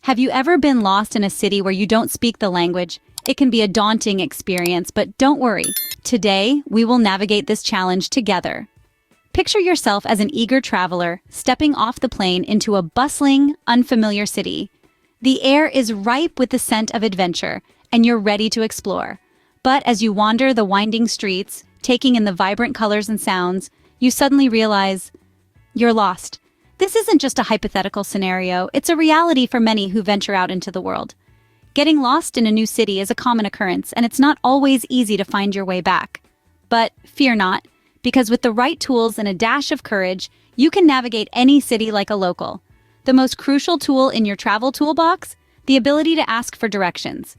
Have you ever been lost in a city where you don't speak the language? It can be a daunting experience, but don't worry. Today, we will navigate this challenge together. Picture yourself as an eager traveler stepping off the plane into a bustling, unfamiliar city. The air is ripe with the scent of adventure, and you're ready to explore. But as you wander the winding streets, taking in the vibrant colors and sounds, you suddenly realize you're lost. This isn't just a hypothetical scenario, it's a reality for many who venture out into the world. Getting lost in a new city is a common occurrence, and it's not always easy to find your way back. But fear not, because with the right tools and a dash of courage, you can navigate any city like a local. The most crucial tool in your travel toolbox? The ability to ask for directions.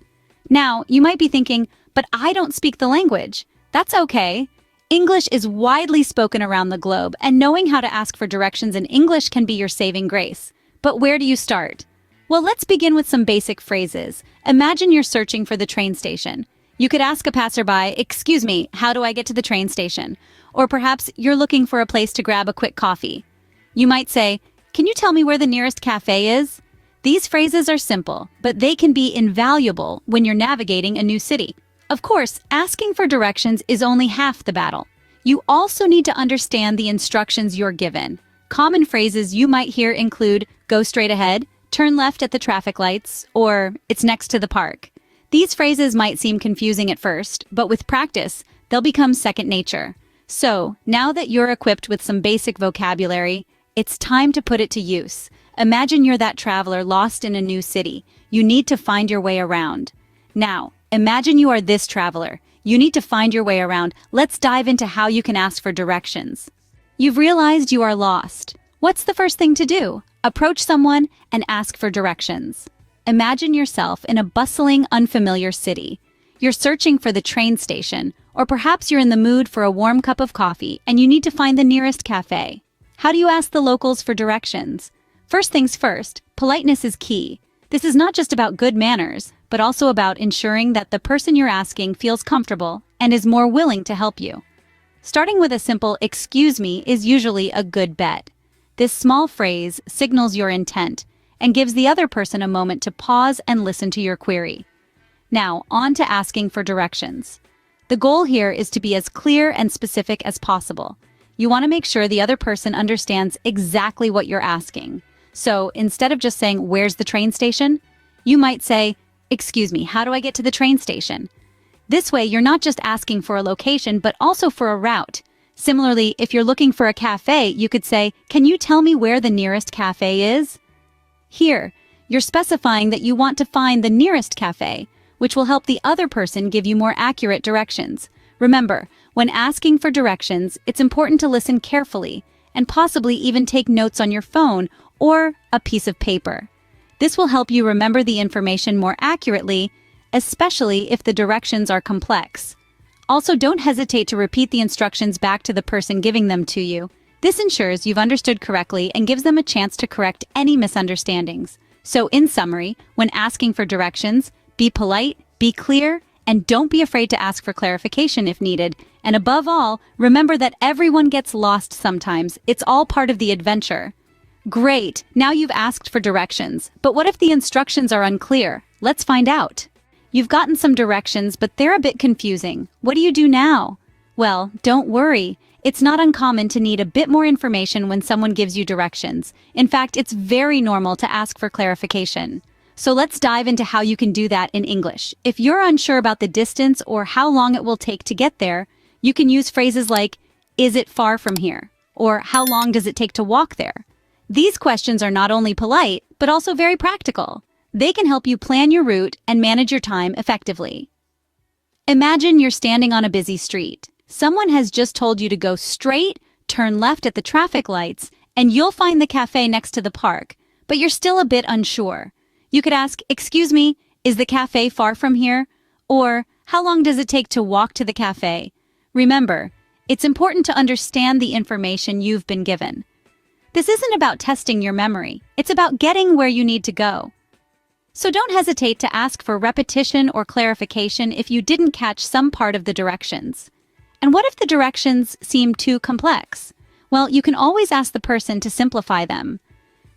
Now, you might be thinking, but I don't speak the language. That's okay. English is widely spoken around the globe, and knowing how to ask for directions in English can be your saving grace. But where do you start? Well, let's begin with some basic phrases. Imagine you're searching for the train station. You could ask a passerby, "Excuse me, how do I get to the train station?" Or perhaps you're looking for a place to grab a quick coffee. You might say, "Can you tell me where the nearest cafe is?" These phrases are simple, but they can be invaluable when you're navigating a new city. Of course, asking for directions is only half the battle. You also need to understand the instructions you're given. Common phrases you might hear include, "Go straight ahead," "Turn left at the traffic lights," or "It's next to the park." These phrases might seem confusing at first, but with practice, they'll become second nature. So, now that you're equipped with some basic vocabulary, it's time to put it to use. Imagine you're that traveler lost in a new city. You need to find your way around. Now, imagine you are this traveler. You need to find your way around. Let's dive into how you can ask for directions. You've realized you are lost. What's the first thing to do? Approach someone and ask for directions. Imagine yourself in a bustling, unfamiliar city. You're searching for the train station, or perhaps you're in the mood for a warm cup of coffee and you need to find the nearest cafe. How do you ask the locals for directions? First things first, politeness is key. This is not just about good manners, but also about ensuring that the person you're asking feels comfortable and is more willing to help you. Starting with a simple "excuse me" is usually a good bet. This small phrase signals your intent and gives the other person a moment to pause and listen to your query. Now, on to asking for directions. The goal here is to be as clear and specific as possible. You want to make sure the other person understands exactly what you're asking. So instead of just saying, "Where's the train station?" you might say, "Excuse me, how do I get to the train station?" This way, you're not just asking for a location, but also for a route. Similarly, if you're looking for a cafe, you could say, "Can you tell me where the nearest cafe is?" Here, you're specifying that you want to find the nearest cafe, which will help the other person give you more accurate directions. Remember, when asking for directions, it's important to listen carefully and possibly even take notes on your phone or a piece of paper. This will help you remember the information more accurately, especially if the directions are complex. Also, don't hesitate to repeat the instructions back to the person giving them to you. This ensures you've understood correctly and gives them a chance to correct any misunderstandings. So, in summary, when asking for directions, be polite, be clear, and don't be afraid to ask for clarification if needed. And above all, remember that everyone gets lost sometimes. It's all part of the adventure. Great, now you've asked for directions, but what if the instructions are unclear? Let's find out. You've gotten some directions, but they're a bit confusing. What do you do now? Well, don't worry. It's not uncommon to need a bit more information when someone gives you directions. In fact, it's very normal to ask for clarification. So let's dive into how you can do that in English. If you're unsure about the distance or how long it will take to get there, you can use phrases like, "Is it far from here?" or "How long does it take to walk there?" These questions are not only polite, but also very practical. They can help you plan your route and manage your time effectively. Imagine you're standing on a busy street. Someone has just told you to go straight, turn left at the traffic lights, and you'll find the cafe next to the park, but you're still a bit unsure. You could ask, "Excuse me, is the cafe far from here?" Or, "How long does it take to walk to the cafe?" Remember, it's important to understand the information you've been given. This isn't about testing your memory. It's about getting where you need to go. So don't hesitate to ask for repetition or clarification if you didn't catch some part of the directions. And what if the directions seem too complex? Well, you can always ask the person to simplify them.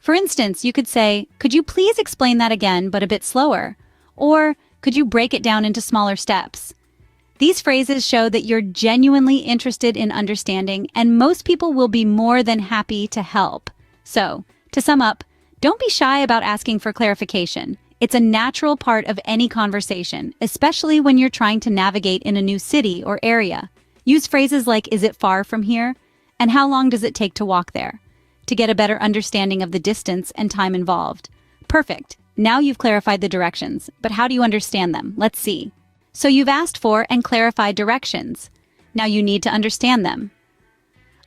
For instance, you could say, "Could you please explain that again, but a bit slower?" Or, "Could you break it down into smaller steps?" These phrases show that you're genuinely interested in understanding, and most people will be more than happy to help. So, to sum up, don't be shy about asking for clarification. It's a natural part of any conversation, especially when you're trying to navigate in a new city or area. Use phrases like, "Is it far from here?" and "How long does it take to walk there?" to get a better understanding of the distance and time involved. Perfect. Now you've clarified the directions, but how do you understand them? Let's see. So you've asked for and clarified directions. Now you need to understand them.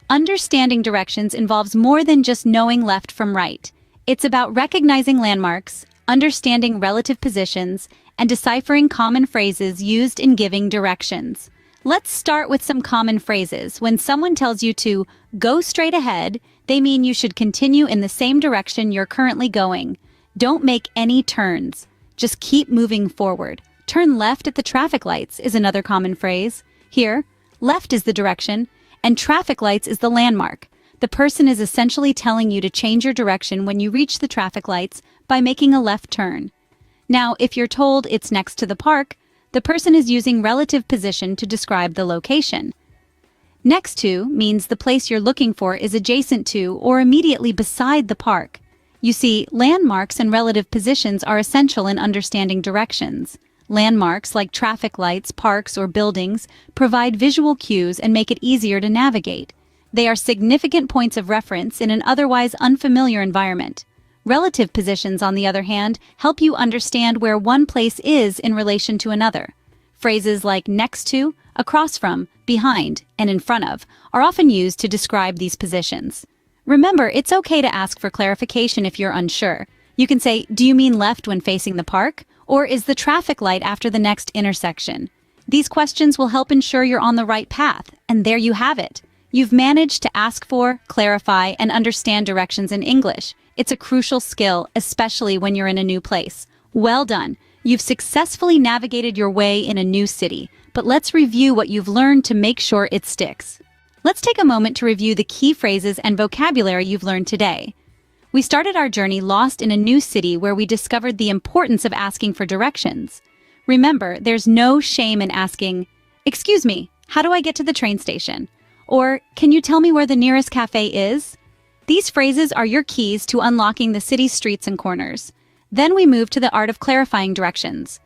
Understanding directions involves more than just knowing left from right. It's about recognizing landmarks, understanding relative positions, and deciphering common phrases used in giving directions. Let's start with some common phrases. When someone tells you to go straight ahead, they mean you should continue in the same direction you're currently going. Don't make any turns. Just keep moving forward. Turn left at the traffic lights is another common phrase. Here, left is the direction, and traffic lights is the landmark. The person is essentially telling you to change your direction when you reach the traffic lights by making a left turn. Now, if you're told it's next to the park, the person is using relative position to describe the location. Next to means the place you're looking for is adjacent to or immediately beside the park. You see, landmarks and relative positions are essential in understanding directions. Landmarks like traffic lights, parks, or buildings provide visual cues and make it easier to navigate. They are significant points of reference in an otherwise unfamiliar environment. Relative positions, on the other hand, help you understand where one place is in relation to another. Phrases like next to, across from, behind, and in front of are often used to describe these positions. Remember, it's okay to ask for clarification if you're unsure. You can say, "Do you mean left when facing the park? Or is the traffic light after the next intersection?" These questions will help ensure you're on the right path, and there you have it. You've managed to ask for, clarify, and understand directions in English. It's a crucial skill, especially when you're in a new place. Well done. You've successfully navigated your way in a new city, but let's review what you've learned to make sure it sticks. Let's take a moment to review the key phrases and vocabulary you've learned today. We started our journey lost in a new city where we discovered the importance of asking for directions. Remember, there's no shame in asking, "Excuse me, how do I get to the train station?" Or, "Can you tell me where the nearest cafe is?" These phrases are your keys to unlocking the city's streets and corners. Then we move to the art of clarifying directions.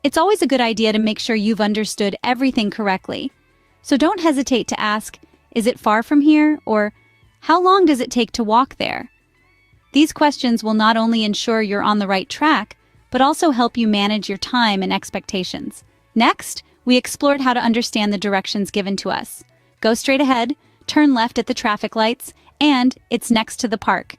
It's always a good idea to make sure you've understood everything correctly. So don't hesitate to ask, "Is it far from here?" or "How long does it take to walk there?" These questions will not only ensure you're on the right track, but also help you manage your time and expectations. Next, we explored how to understand the directions given to us. Go straight ahead, turn left at the traffic lights, and it's next to the park.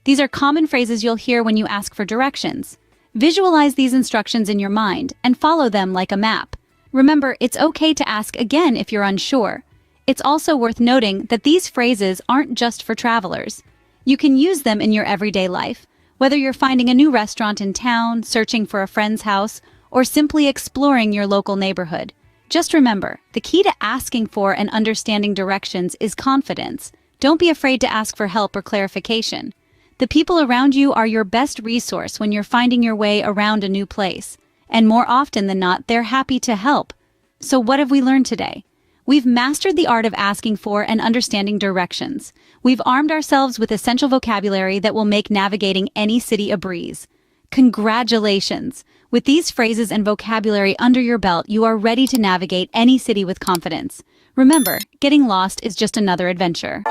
These are common phrases you'll hear when you ask for directions. Visualize these instructions in your mind and follow them like a map. Remember, it's okay to ask again if you're unsure. It's also worth noting that these phrases aren't just for travelers. You can use them in your everyday life, whether you're finding a new restaurant in town, searching for a friend's house, or simply exploring your local neighborhood. Just remember, the key to asking for and understanding directions is confidence. Don't be afraid to ask for help or clarification. The people around you are your best resource when you're finding your way around a new place. And more often than not, they're happy to help. So what have we learned today? We've mastered the art of asking for and understanding directions. We've armed ourselves with essential vocabulary that will make navigating any city a breeze. Congratulations! With these phrases and vocabulary under your belt, you are ready to navigate any city with confidence. Remember, getting lost is just another adventure.